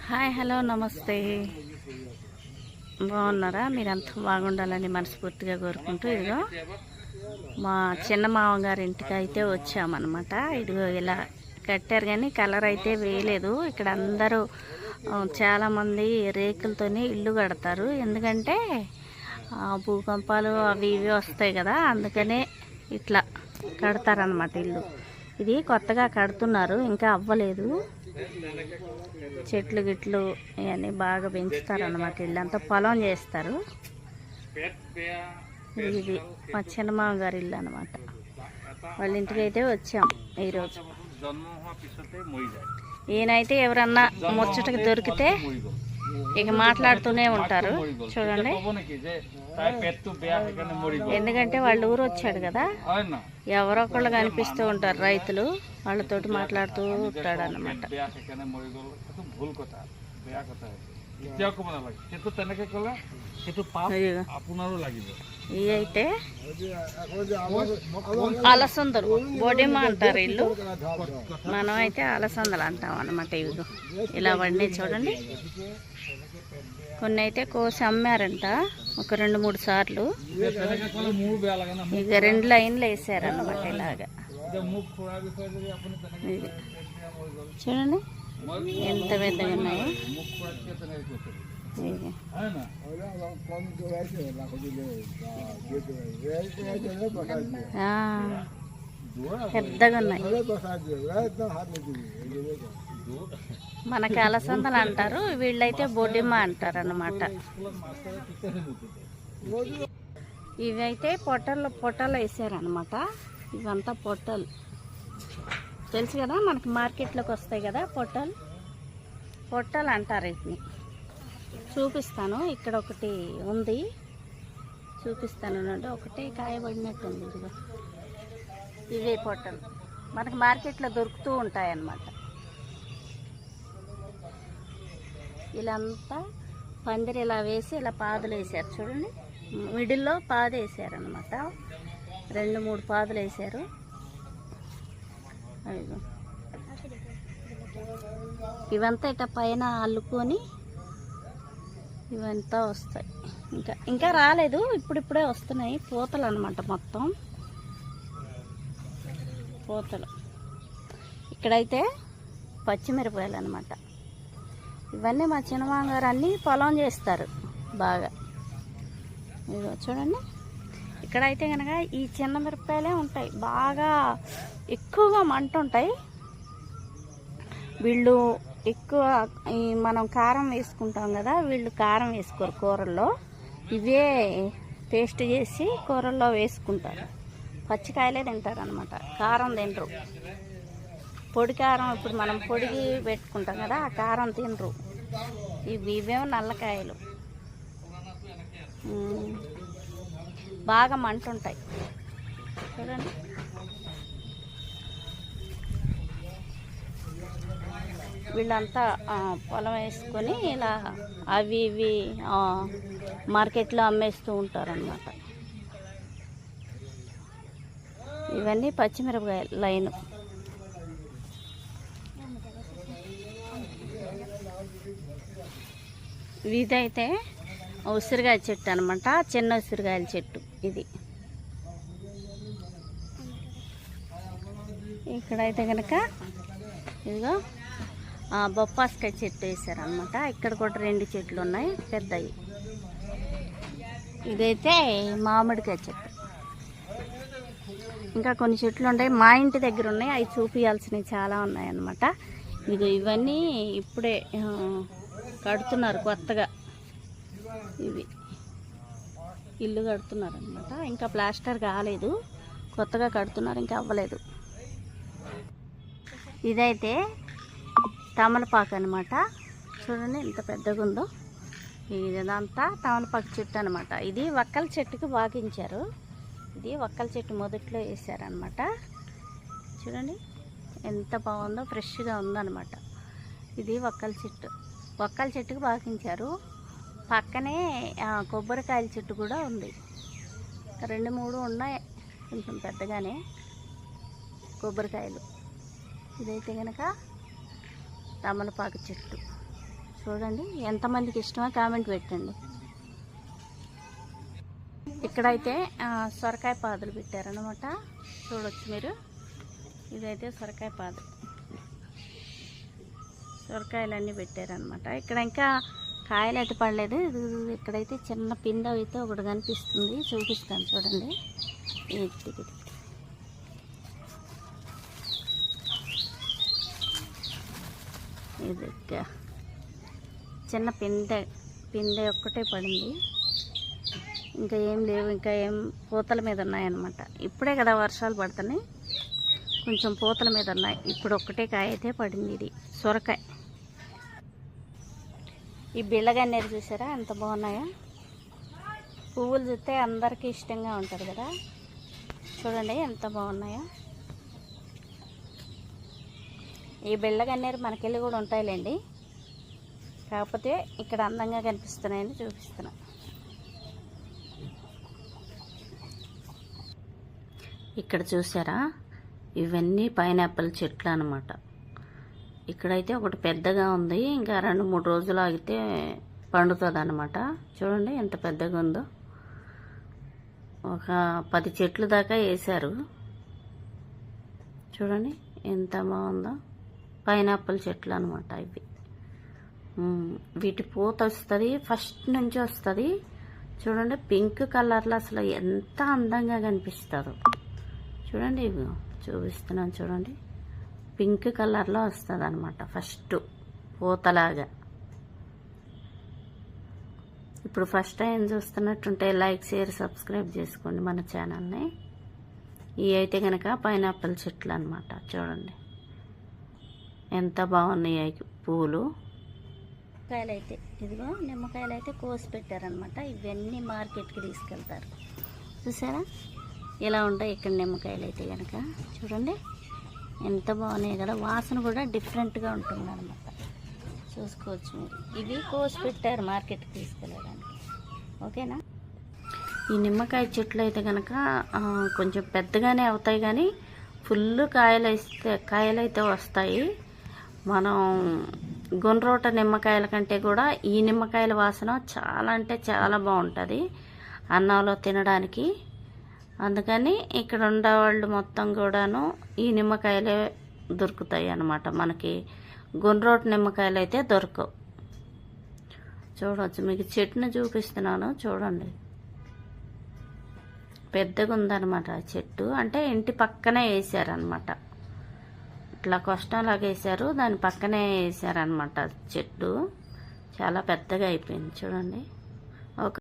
Hi hello నమస్తే. బాగున్నారా? మీరంతా బాగుండాలని మనస్ఫూర్తిగా కోరుకుంటూ ఇదిగో మా చిన్న మామగారి ఇంటికి అయితే వచ్చామన్నమాట. ఇదిగో ఇలా కట్టారు కానీ కలర్ అయితే వేయలేదు. ఇక్కడ అందరూ చాలామంది రేకులతోనే ఇల్లు కడతారు. ఎందుకంటే భూకంపాలు అవి ఇవి వస్తాయి కదా, అందుకనే ఇట్లా కడతారనమాట ఇల్లు. ఇది కొత్తగా కడుతున్నారు, ఇంకా అవ్వలేదు. చెట్లు గిట్లు ఇవన్నీ బాగా పెంచుతారన్నమాట. ఇల్లంతా పొలం చేస్తారు. ఇది మా చిన్నమామ గారి ఇల్లు అనమాట. వాళ్ళ ఇంటికి అయితే వచ్చాం ఈరోజు. ఈయనైతే ఎవరన్నా ముచ్చటకి దొరికితే ఇక మాట్లాడుతూనే ఉంటారు. చూడండి, ఎందుకంటే వాళ్ళ ఊరు వచ్చాడు కదా, ఎవరొకళ్ళు కనిపిస్తూ ఉంటారు రైతులు, వాళ్ళతోటి మాట్లాడుతూ ఉంటాడు అన్నమాట. ఇవి అయితే అలసందలు బొడిమ అంటారు ఇల్లు, మనం అయితే అలసందలు అంటాం అన్నమాట. ఇవి ఇలా వండి చూడండి. కొన్ని అయితే కోసి అమ్మారంట ఒక 2-3 సార్లు. ఇక 2 లైన్లు వేసారన్నమాట. ఇలాగా చూడండి ఎంత పెద్దగా ఉన్నాయో. పెద్దగా ఉన్నాయి. మనకి అలసందలు అంటారు, వీళ్ళైతే బొడిమ అంటారు అన్నమాట. ఇవైతే పొట్టలు వేసారనమాట. ఇవంతా పొట్టలు తెలుసు కదా, మనకి మార్కెట్లోకి వస్తాయి కదా పొట్టలు అంటారు వీటిని. చూపిస్తాను, ఇక్కడ ఒకటి ఉంది, చూపిస్తాను. అంటే ఒకటే కాయబడినట్టుంది. ఇదిగో ఇవే పొట్టలు మనకి మార్కెట్లో దొరుకుతూ ఉంటాయి అన్నమాట. ఇలాంతా పందిరి ఇలా వేసి ఇలా పాదులు వేసారు చూడండి. మిడిల్లో పాదు వేసారనమాట. 2-3 పాదులు వేసారు. ఇవంతా ఇట్లా పైన అల్లుకొని ఇవంతా వస్తాయి. ఇంకా రాలేదు, ఇప్పుడిప్పుడే వస్తున్నాయి పూతలు అనమాట. మొత్తం పూతలు. ఇక్కడైతే పచ్చిమిరపకాయలు అనమాట. ఇవన్నీ మా చిన్నమామ గారు అన్నీ పొలం చేస్తారు బాగా. ఇదిగో చూడండి, ఇక్కడైతే కనుక ఈ చిన్న మిరపకాయలే ఉంటాయి, బాగా ఎక్కువగా మంట ఉంటాయి. వీళ్ళు ఎక్కువ మనం కారం వేసుకుంటాం కదా, వీళ్ళు కారం వేసుకోరు కూరల్లో. ఇవే పేస్ట్ చేసి కూరల్లో వేసుకుంటారు. పచ్చికాయలే తింటారు అనమాట, కారం తినరు. పొడి కారం ఇప్పుడు మనం పొడిగి పెట్టుకుంటాం కదా, ఆ కారం తినరు. ఇవేమో నల్లకాయలు, బాగా మంట ఉంటాయి చూడండి. వీళ్ళంతా పొలం వేసుకొని ఇలా అవి ఇవి మార్కెట్లో అమ్మేస్తూ ఉంటారన్నమాట. ఇవన్నీ పచ్చిమిరపకాయలు లైను. ఇదైతే ఉసిరికాయ చెట్టు అనమాట, చిన్న ఉసిరికాయల చెట్టు ఇది. ఇక్కడైతే కనుక ఇదిగో బొప్పాస్కాయ చెట్టు వేసారనమాట. ఇక్కడ కూడా 2 చెట్లు ఉన్నాయి పెద్దవి. ఇదైతే మామిడికాయ చెట్టు. ఇంకా కొన్ని చెట్లు ఉన్నాయి మా ఇంటి దగ్గర ఉన్నాయి, అవి చూపించాల్సినవి చాలా ఉన్నాయి అన్నమాట. ఇవన్నీ ఇప్పుడే కడుతున్నారు కొత్తగా. ఇవి ఇల్లు కడుతున్నారు అనమాట, ఇంకా ప్లాస్టర్ కాలేదు, కొత్తగా కడుతున్నారు, ఇంకా అవ్వలేదు. ఇదైతే తమలపాకు అనమాట. చూడండి ఎంత పెద్దగా ఉందో. ఇదంతా తమలపాకు చెట్టు అనమాట. ఇది వక్కల చెట్టుకి వాకించారు. ఇది వక్కల చెట్టు మొదట్లో వేసారనమాట. చూడండి ఎంత బాగుందో, ఫ్రెష్గా ఉందన్నమాట. ఇది వక్కల చెట్టుకి వాకించారు. పక్కనే కొబ్బరికాయల చెట్టు కూడా ఉంది. 2-3 ఉన్నాయి, కొంచెం పెద్దగానే కొబ్బరికాయలు. ఇదైతే కనుక తమలపాకు చెట్టు. చూడండి. ఎంతమందికి ఇష్టమో కామెంట్ పెట్టండి. ఇక్కడైతే సొరకాయ పాదులు పెట్టారనమాట, చూడొచ్చు మీరు. ఇదైతే సొరకాయ పాదు, సొరకాయలన్నీ పెట్టారనమాట. ఇక్కడ ఇంకా కాయలు అయితే పడలేదు. ఇక్కడైతే చిన్న పిండ అయితే ఒకటి కనిపిస్తుంది, చూపిస్తాను చూడండి. ఇది చిన్న పిందె ఒక్కటే పడింది, ఇంకా ఏం లేవు. ఇంకా ఏం పూతల మీద ఉన్నాయన్నమాట. ఇప్పుడే కదా వర్షాలు పడుతున్నాయి, కొంచెం పూతల మీద ఉన్నాయి. ఇప్పుడు ఒక్కటే కాయ అయితే పడింది. ఇది సొరకాయ. ఈ బిళ్ళగన్నేరు చూసారా ఎంత బాగున్నాయో. పువ్వులు చూస్తే అందరికీ ఇష్టంగా ఉంటుంది కదా, చూడండి ఎంత బాగున్నాయో. ఈ బిళ్ళగన్నేరు మనకెళ్ళి కూడా ఉంటాయిలేండి, కాకపోతే ఇక్కడ అందంగా కనిపిస్తున్నాయని చూపిస్తున్నా. ఇక్కడ చూసారా, ఇవన్నీ పైనాపిల్ చెట్లు అన్నమాట. ఇక్కడైతే ఒకటి పెద్దగా ఉంది, ఇంకా 2-3 రోజులు ఆగితే పండుతుంది అన్నమాట. చూడండి ఎంత పెద్దగా ఉందో. ఒక 10 చెట్లు దాకా వేశారు. చూడండి ఎంత బాగుందో. పైనాపిల్ చెట్లు అనమాట ఇవి. వీటి పూత వస్తుంది, ఫస్ట్ నుంచి వస్తుంది. చూడండి పింక్ కలర్లో అసలు ఎంత అందంగా కనిపిస్తుందో. చూడండి ఇవి చూపిస్తున్నాను చూడండి. పింక్ కలర్లో వస్తుంది అనమాట ఫస్ట్ పూతలాగా. ఇప్పుడు ఫస్ట్ టైం చూస్తున్నట్టుంటే లైక్, షేర్, సబ్స్క్రైబ్ చేసుకోండి మన ఛానల్ని. ఇవి అయితే కనుక పైనాపిల్ చెట్లు అనమాట. చూడండి ఎంత బాగున్నాయి పూలు. నిమ్మకాయలు అయితే ఇదిగో, నిమ్మకాయలు అయితే కోసి పెట్టారనమాట. ఇవన్నీ మార్కెట్కి తీసుకెళ్తారు. చూసారా ఇలా ఉంటాయి ఇక్కడ నిమ్మకాయలు అయితే కనుక. చూడండి ఎంత బాగున్నాయి కదా, వాసన కూడా డిఫరెంట్గా ఉంటుంది అనమాట. చూసుకోవచ్చు మీరు. ఇవి కోసి పెట్టారు మార్కెట్కి తీసుకెళ్ళడానికి. ఓకేనా. ఈ నిమ్మకాయ చెట్లు అయితే కనుక కొంచెం పెద్దగానే అవుతాయి, కానీ ఫుల్ కాయలైతే వస్తాయి. మనం గుండ్రోట నిమ్మకాయల కంటే కూడా ఈ నిమ్మకాయల వాసన చాలా అంటే చాలా బాగుంటుంది అన్నంలో తినడానికి. అందుకని ఇక్కడ ఉండేవాళ్ళు మొత్తం కూడాను ఈ నిమ్మకాయలే దొరుకుతాయి అన్నమాట. మనకి గుండ్రోట నిమ్మకాయలు అయితే దొరకవు. చూడవచ్చు, మీకు చెట్టును చూపిస్తున్నాను చూడండి. పెద్దగా ఉందన్నమాట చెట్టు, అంటే ఇంటి పక్కనే వేసారనమాట. ఇట్లా కష్టంలాగా వేసారు, దాని పక్కనే వేసారనమాట చెట్టు. చాలా పెద్దగా అయిపోయింది చూడండి.